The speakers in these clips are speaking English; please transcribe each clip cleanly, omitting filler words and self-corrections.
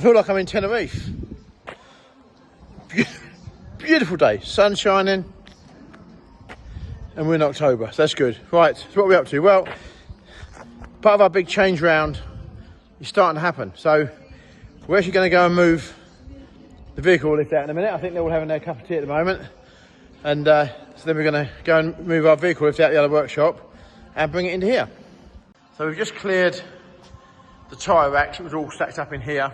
feel like I'm in Tenerife. Beautiful day, sun shining, and we're in October, so that's good. Right, so what are we up to? Well, part of our big change round is starting to happen. So we're actually going to go and move the vehicle lift out in a minute. I think they're all having their cup of tea at the moment. And so then we're going to go and move our vehicle lift out the other workshop and bring it into here. So we've just cleared the tyre racks. It was all stacked up in here.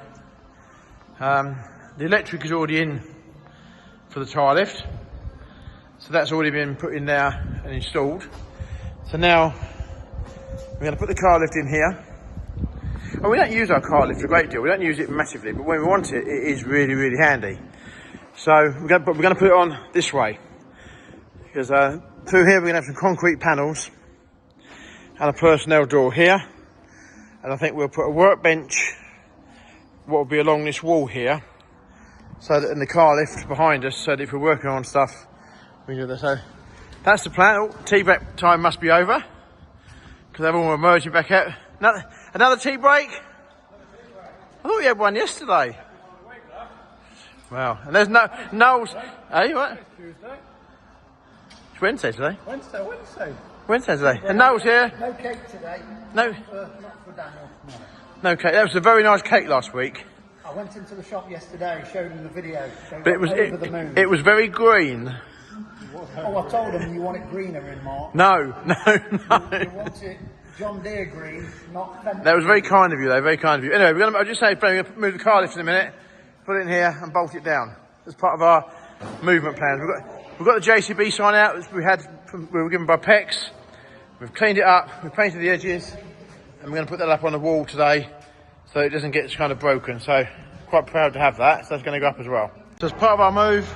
The electric is already in for the tyre lift. So that's already been put in there and installed. So now we're going to put the car lift in here. And we don't use our car lift a great deal. We don't use it massively, but when we want it, it is really, really handy. So we're going to put it on this way. Because through here we're going to have some concrete panels and a personnel door here. And I think we'll put a workbench, what will be along this wall here, so that in the car lift behind us, so that if we're working on stuff, we can do that. So that's the plan. Oh, tea break time must be over, because everyone will emerging back out. Another tea break? I thought we had one yesterday. Wow. And there's Noel's. Hey, what? Tuesday. It's Wednesday today. Wednesday today. And Noel's here. No cake today. No. Not for Daniel. No cake. That was a very nice cake last week. I went into the shop yesterday, showed him the video. But it was very green. Oh, I told him you want it greener in March. No. You want it John Deere green, not Fenton. That was very kind of you, though. Very kind of you. Anyway, I'll just say, we're going to move the car lift in a minute, put it in here, and bolt it down. As part of our movement plans. We've got the JCB sign out that we were given by PEX. We've cleaned it up. We've painted the edges, and we're going to put that up on the wall today, so it doesn't get kind of broken. So quite proud to have that. So that's going to go up as well. So as part of our move,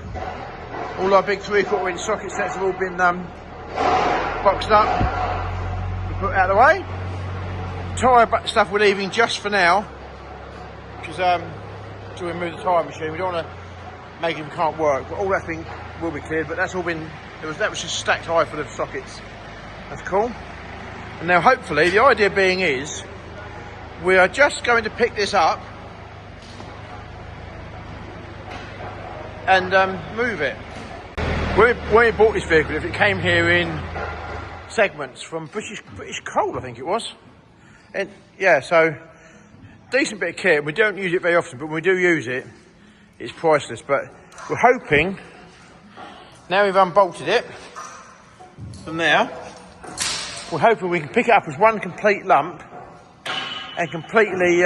all our big 3/4 inch socket sets have all been boxed up. Put out of the way. Tyre stuff we're leaving just for now, because until we move the tyre machine, we don't want to make them can't work. But all that thing will be cleared. But that's all been. That was just stacked high full of sockets. That's cool. And now hopefully the idea being is we are just going to pick this up and move it. When we bought this vehicle, if it came here in segments from British Coal, I think it was. And yeah, so decent bit of kit. We don't use it very often, but when we do use it, it's priceless. But we're hoping, now we've unbolted it from there, we're hoping we can pick it up as one complete lump and completely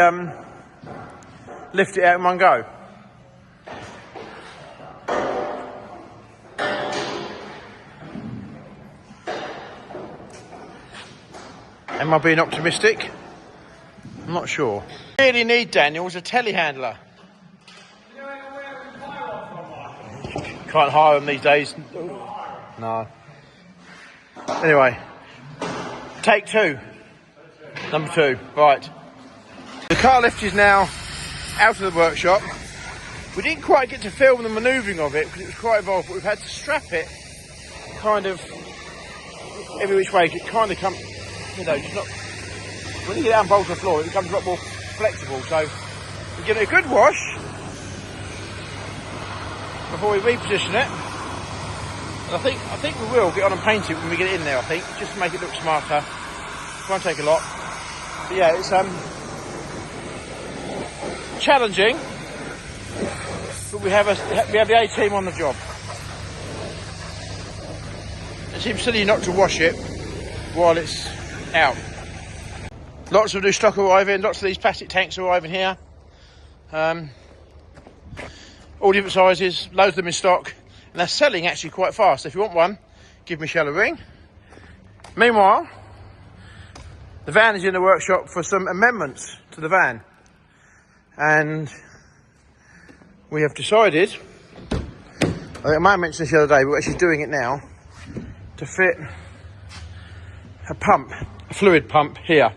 lift it out in one go. Am I being optimistic? I'm not sure. What we really need, Daniel, is a telehandler. Can't hire them these days. No. Anyway, take two. Number 2. Right. The car lift is now out of the workshop. We didn't quite get to film the manoeuvring of it because it was quite involved, but we've had to strap it kind of every which way. It kind of comes. You know, just not, when you get it unbolted the floor, it becomes a lot more flexible. So we give it a good wash before we reposition it. And I think we will get on and paint it when we get it in there. I think just to make it look smarter. It won't take a lot. But yeah, it's challenging. But we have the A team on the job. It seems silly not to wash it while it's out. Lots of new stock arriving, lots of these plastic tanks arriving here. All different sizes, loads of them in stock, and they're selling actually quite fast. If you want one, give Michelle a ring. Meanwhile, the van is in the workshop for some amendments to the van, and we have decided, I might have mentioned this the other day, but we're actually doing it now, to fit a pump, a fluid pump here.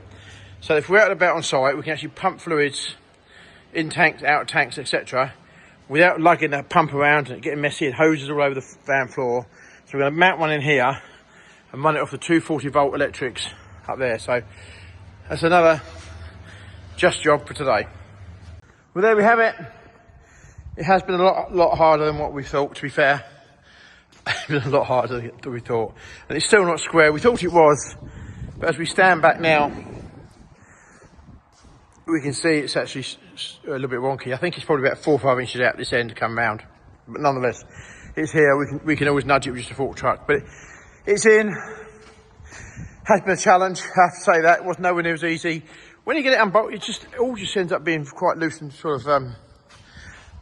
So if we're out and about on site, we can actually pump fluids in tanks, out of tanks, etc., without lugging the pump around and getting messy and hoses all over the van floor. So we're going to mount one in here and run it off the 240 volt electrics up there. So that's another just job for today. Well, there we have it. It has been a lot harder than what we thought, to be fair. It's been a lot harder than we thought. And it's still not square. We thought it was. But as we stand back now, we can see it's actually a little bit wonky. I think it's probably about 4 or 5 inches out this end to come round. But nonetheless, it's here. We can always nudge it with just a fork truck. But it's in. Has been a challenge. I have to say that. It was nowhere near as easy. When you get it unbolted, it all just ends up being quite loose and sort of,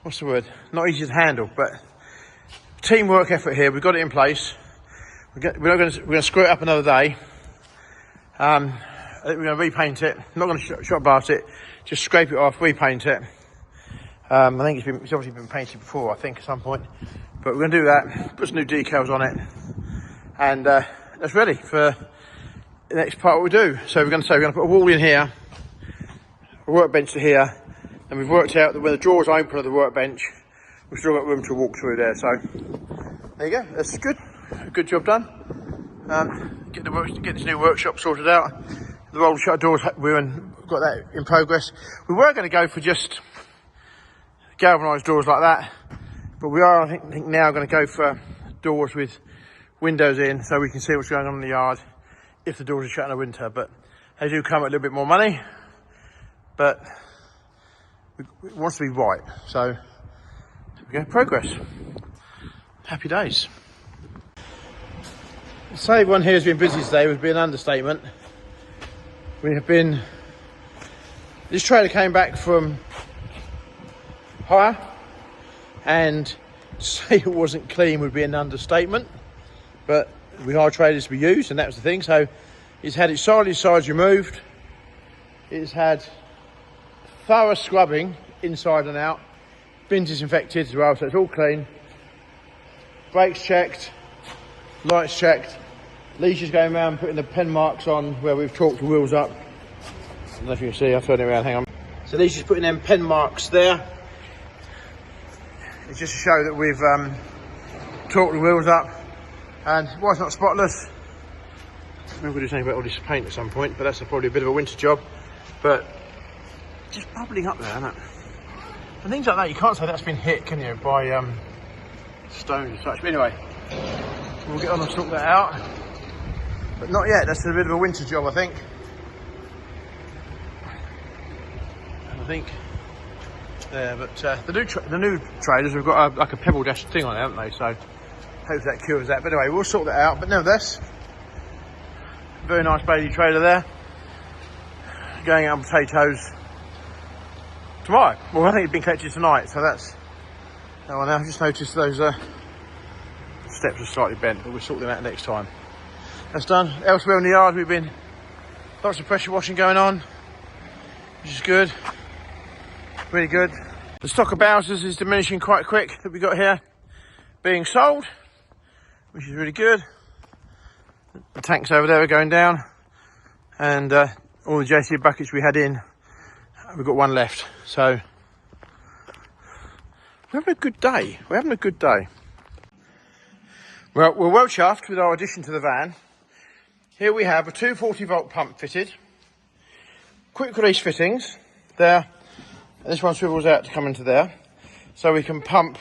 what's the word? Not easy to handle, but teamwork effort here. We've got it in place. We're going to screw it up another day. I think we're going to repaint it. I'm not going to shot blast it. Just scrape it off, repaint it. I think it's obviously been painted before, I think, at some point. But we're going to do that. Put some new decals on it. And that's ready for the next part we do. So we're going to put a wall in here, a workbench to here, and we've worked out that when the drawers open of the workbench, we've still got room to walk through there. So there you go. That's good. A good job done. Get this new workshop sorted out. The roll shutter doors, we've got that in progress. We were going to go for just galvanised doors like that, but we are, I think now going to go for doors with windows in, so we can see what's going on in the yard if the doors are shut in the winter. But they do come at a little bit more money, but it wants to be right. So there we go, progress. Happy days. To say everyone here has been busy today would be an understatement. We have been, this trailer came back from hire, and to say it wasn't clean would be an understatement, but we hire trailers to be used, and that was the thing. So it's had its sides removed, it's had thorough scrubbing inside and out, bins disinfected as well, so it's all clean, brakes checked, lights checked. Leisha's going around putting the pen marks on where we've torqued the wheels up. I don't know if you can see, I'll turn it around, hang on. So Leisha's putting them pen marks there. It's just to show that we've torqued the wheels up. And why it's not spotless, maybe we'll do something about all this paint at some point, but that's probably a bit of a winter job. But just bubbling up there, isn't it? And things like that, you can't say that's been hit, can you, by stones and such. But anyway, we'll get on and sort that out. But not yet, that's a bit of a winter job, I think. And I think there, but the new trailers have got like a pebble dash thing on it, haven't they? So hopefully that cures that. But anyway, we'll sort that out. But nevertheless, very nice Bailey trailer there. Going out on potatoes tomorrow. Well, I think it's been collected tonight, so that's that one. I've just noticed those steps are slightly bent, but we'll sort them out next time. That's done. Elsewhere in the yard, we've been lots of pressure washing going on, which is good, really good. The stock of Bowsers is diminishing quite quick that we got here, being sold, which is really good. The tanks over there are going down, and all the JC buckets we had in, we've got one left. So we're having a good day. We're having a good day. Well, we're well chuffed with our addition to the van. Here we have a 240 volt pump fitted, quick release fittings there, and this one swivels out to come into there, so we can pump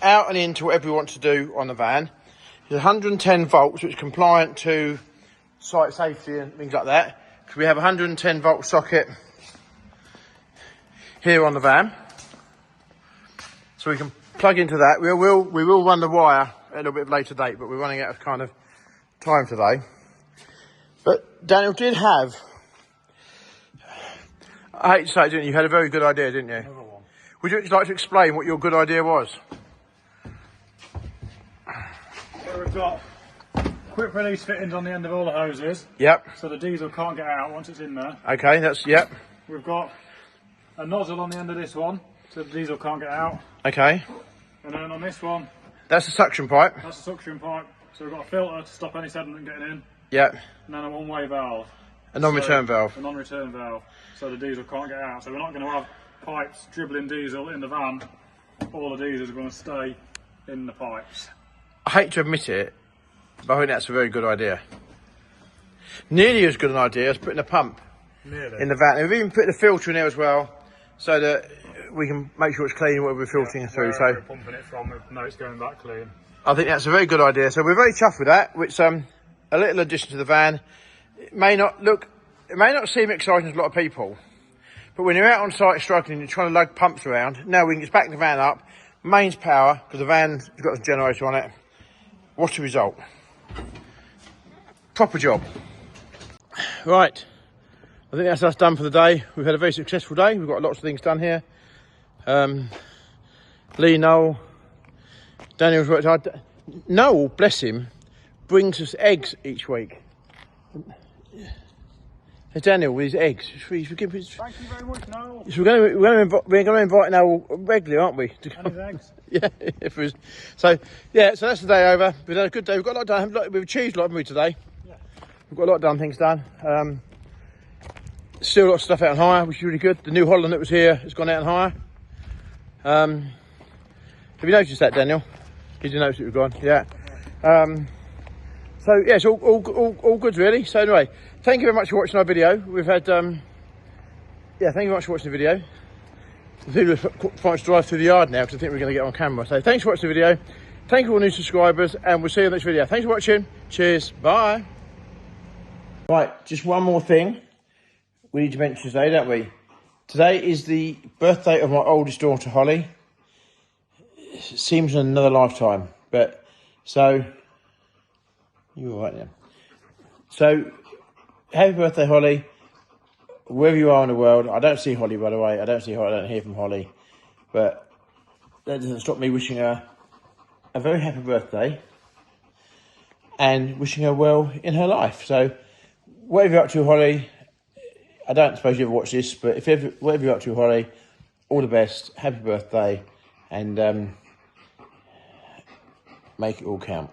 out and into whatever we want to do on the van. It's 110 volts, which is compliant to site safety and things like that. So we have a 110 volt socket here on the van, so we can plug into that. We will run the wire at a little bit of a later date, but we're running out of kind of time today. But Daniel did have, I hate to say it, didn't you? You had a very good idea, didn't you? Another one. Would you like to explain what your good idea was? So we've got quick release fittings on the end of all the hoses. Yep. So the diesel can't get out once it's in there. Okay, that's, yep. We've got a nozzle on the end of this one, so the diesel can't get out. Okay. And then on this one, That's the suction pipe. that's a suction pipe. So we've got a filter to stop any sediment getting in. Yep. And then a one-way valve. A non-return valve. A non-return valve. So the diesel can't get out. So we're not going to have pipes dribbling diesel in the van. All the diesel is going to stay in the pipes. I hate to admit it, but I think that's a very good idea. Nearly as good an idea as putting a pump Nearly. in the van. We've even put the filter in there as well. so that we can make sure it's clean where we're filtering through. So we're pumping it from, we know it's going back clean. I think that's a very good idea. So we're very chuffed with that. Which a little addition to the van. It may not seem exciting to a lot of people, but when you're out on site struggling, you're trying to lug pumps around. Now we can just back the van up, mains power, because the van's got a generator on it. What's the result? Proper job. Right, I think that's us done for the day. We've had a very successful day. We've got lots of things done here. Lee, Noel, Daniel's worked hard. Noel, bless him, brings us eggs each week. Daniel with his eggs. Thank you very much, Noel. So we're going to invite Noel regularly, aren't we? And his eggs. Yeah. So that's the day over. We've had a good day. We've got a lot done. We've achieved a lot, haven't we, today? Yeah. We've got a lot of done, things done. Still a lot of stuff out on hire, which is really good. The New Holland that was here has gone out on hire. Have you noticed that, Daniel? Did you notice it was gone? Yeah. So yeah, it's all good really. So anyway, thank you very much for watching our video. We've had thank you very much for watching the video. The people are trying to drive through the yard now because I think we're going to get on camera. So thanks for watching the video. Thank you all new subscribers, and we'll see you in the next video. Thanks for watching. Cheers. Bye. Right, just one more thing we need to mention today, don't we? Today is the birthday of my oldest daughter, Holly. It seems in another lifetime, but so you're all right now. So happy birthday, Holly. Wherever you are in the world. I don't see Holly, by the way. I don't hear from Holly, but that doesn't stop me wishing her a very happy birthday and wishing her well in her life. So whatever you're up to, Holly, I don't suppose you ever watch this, but whatever you're up to, Holly, all the best, happy birthday, and make it all count.